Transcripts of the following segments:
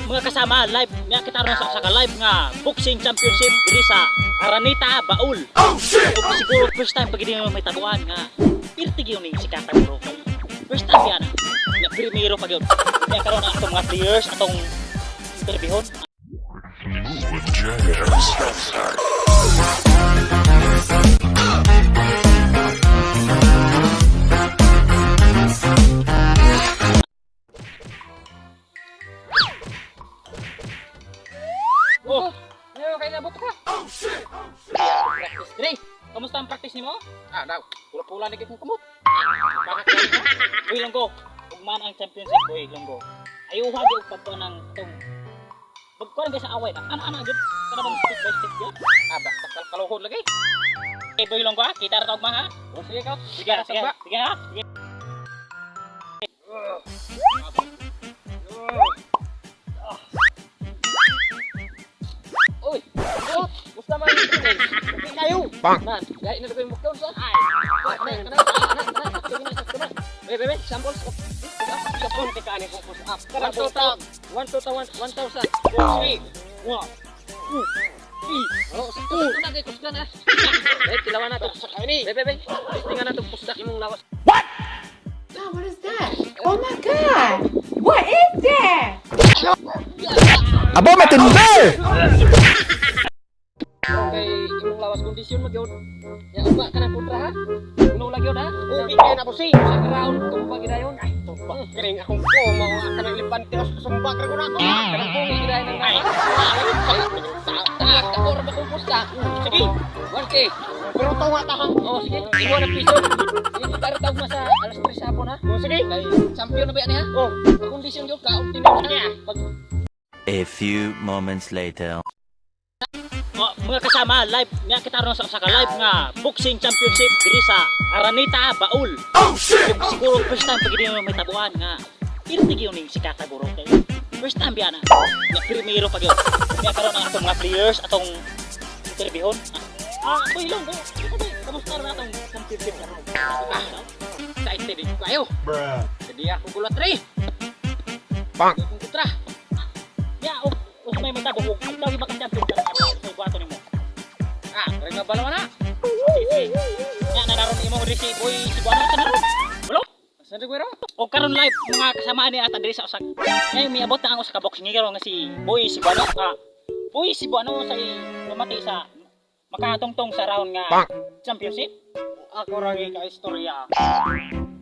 Mga kasama, live nga kita ron sa live nga boxing championship diri sa Araneta, Baul. Oh shit! O siguro first time pag hindi mo may taguan nga irtig yun si Kataguro. First time yan nga primero pag yun. Kaya karon ang atong mga players atong interbihon. Oh, ngayon kaya nabot ka. Oh shit! Practice Dre. Kamusta ang practice nimo? Daw. Pula-pula na kitong kamot. Bakit ka? Uy, Longgo. Ugman ang championship, uy, Longgo. Ayaw hagi og pagto ng tong pagkuan guys sa away na. Ana gid. Kana bang step by step yun? Basta kaluhod lagi. Okay, boy Longgo, kita ra tawag mga. O sige ka. Sige ha. Sige ha. Sige. Uy, gusto man yung training. Okay kayo. Man, gaya na ko yung mukhaon sa. Bebe, samples. Sapon ka ani kung push up. 1,000. 3. Wow. 2. Oh, ito na kay kuskan na. Tilawan na to sa kaini. Bebe, tingnan na to pusdak imong lawas. God, what is that? Oh my God! What is that? Abo matindi! Okay, imong lawas kondisyon mo gyud. Ya ugma ka na kontra ha. Uno lagi yun ha. Ubi kay na busi sa ground kung pagidayon. Ay, tuba. Kiring akong ko mo ka nang limpante sa sumbak ra ko na. Kanang ko gidayon ng ay. Kakor ba kung pusta? Sige. 1K. Pero tawa ta ha. Oh, sige. Iwan na piso. Hindi tara tawag mo sa alas 3 sa hapon ha. Oh, sige. Kay champion na ba yan ha? Oh, kondisyon gyud ka optimum niya. A few moments later. Mga kasama, live nga kita ron sa live nga boxing championship diri sa Araneta, Baul. Oh shit! Siguro first time pag hindi mo may tabuan nga irtig yun si Kataguro. First time yan nga primero pag yun. Kaya karon ang atong mga players atong interbihon. Boy Longgo, kamusta na atong championship na ron? Excited din kayo. Jadi ako gulat rin. Bang! Kung kutra. Ya, kung may matago, kung tawag ba ka champion ka sa buhato nimo? Kaya nga balawa na. Sige. Ya, nanaron imo rin si Boy si Buano sa naron. Balo? Saan rin ko O karon live mga kasamaan ni ata diri sa usag. Ngay miabot na ang usa ka boxing nga nga si Boy si Buano. Boy si Buano sa lumati sa makatungtong sa round nga championship. Ako rangi ka istorya.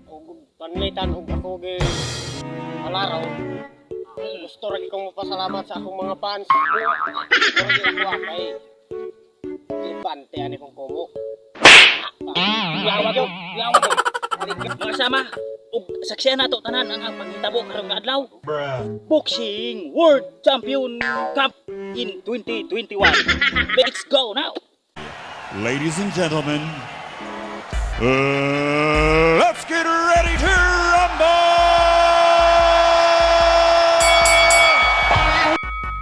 Og panlitan og ako gi alaraw. Gusto rin kong mapasalamat sa akong mga fans. Pero di ako kay Lipante ani kong kumo. Yawag yo. Mga kasama, ug saksihan nato tanan ang panghitabo karong nga adlaw. Boxing World Champion Cup in 2021. Let's go now. Ladies and gentlemen, let's get ready to rumble!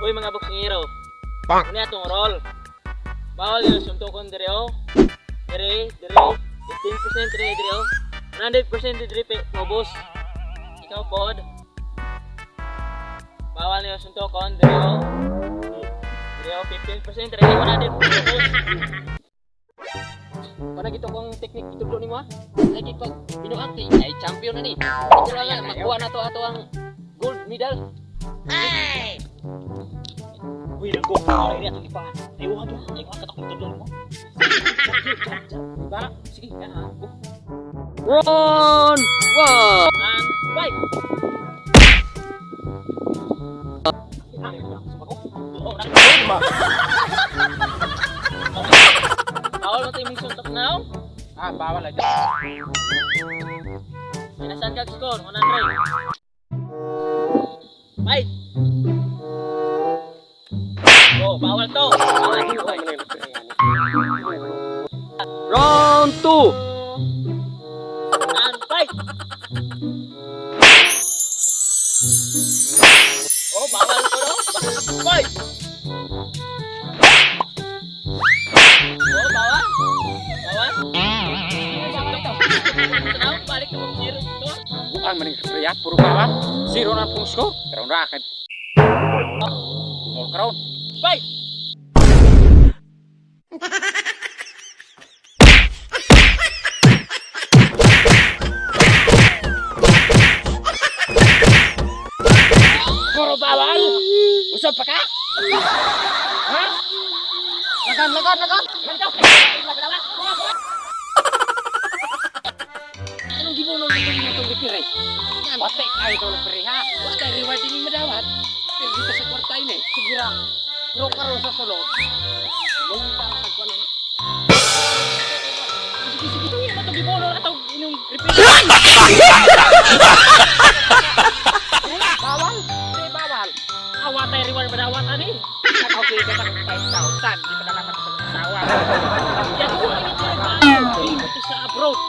Uy mga boksingero. Bang! Ano atong roll? Bawal yung suntukon diri o. Diri. 15% diri o. 100% diri pobos. Ikaw pod. Bawal yung suntukon diri o. Diri o 15% diri 100% pobos. Pana gito kong teknik itudlo nimo ha. Lagi pag binuang ay champion na ni. Ito lang makuha na to ato ang gold medal. Hey! Uy, Longgo, ay atong ipangan. Ayuhan yo. Ayuhan ka takong tudlon mo. Bara, sige, yan ha. Round 1 and fight! Bawal mo ito yung suntok now? Bawal lang. Inasan ka score, 100. Fight! Oh, bawal to. Round 2 and fight. Oh, bawal to no? Fight. Oh, bawal. Balik ke zero to. Bukan maning kaya puro bawal. Zero na pong score. Pero raket. More crown. Bye. Puro bawal. Usap pa ka? Ha? Lagan. Anong gibuno ng itong referee? Pati kayo itong referee ha? Basta reward din madawat. Pero dito sa kwarta ini. Sige ra. Pero karon sa sulod. Lumita ang nagkuhan na. Sige. Ito yung matong gibuno atong inyong referee. Bawal? Hindi bawal. Awa tayo reward madawat ani. Ako sige ka ng 5,000. Di pa nakapag sa asawa. Yan ko ang pinagbago. Ito sa abroad.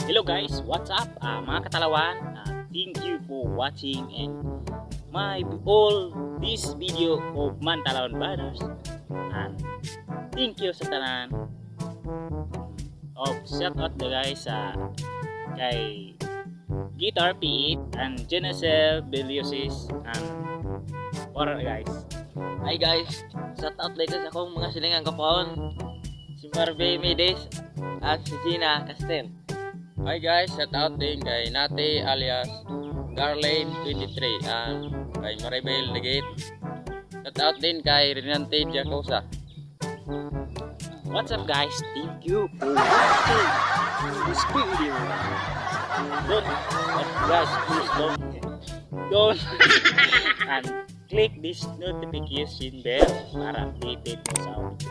Hello guys, what's up? Mga katalawan, thank you for watching and my all this video of Mantalawan Banners, and thank you sa tanan of shout out the guys kay Guitar P8 and Genesel Beliosis and what guys. Hi guys, shout out dito sa akong mga silingang kapon, si Marvey Medes at si Gina Castel. Hi guys, shout out din kay Nate alias Garlane 23 and kay Maribel Legate. Shout out din kay Renante Jacosa. What's up guys, thank you for watching this video. Guys, please don't and click this notification bell para updated mo sa video.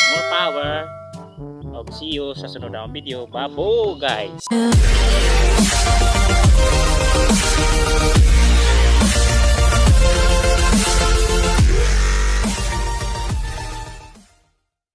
More power. See you sa sunod na video. Babo guys.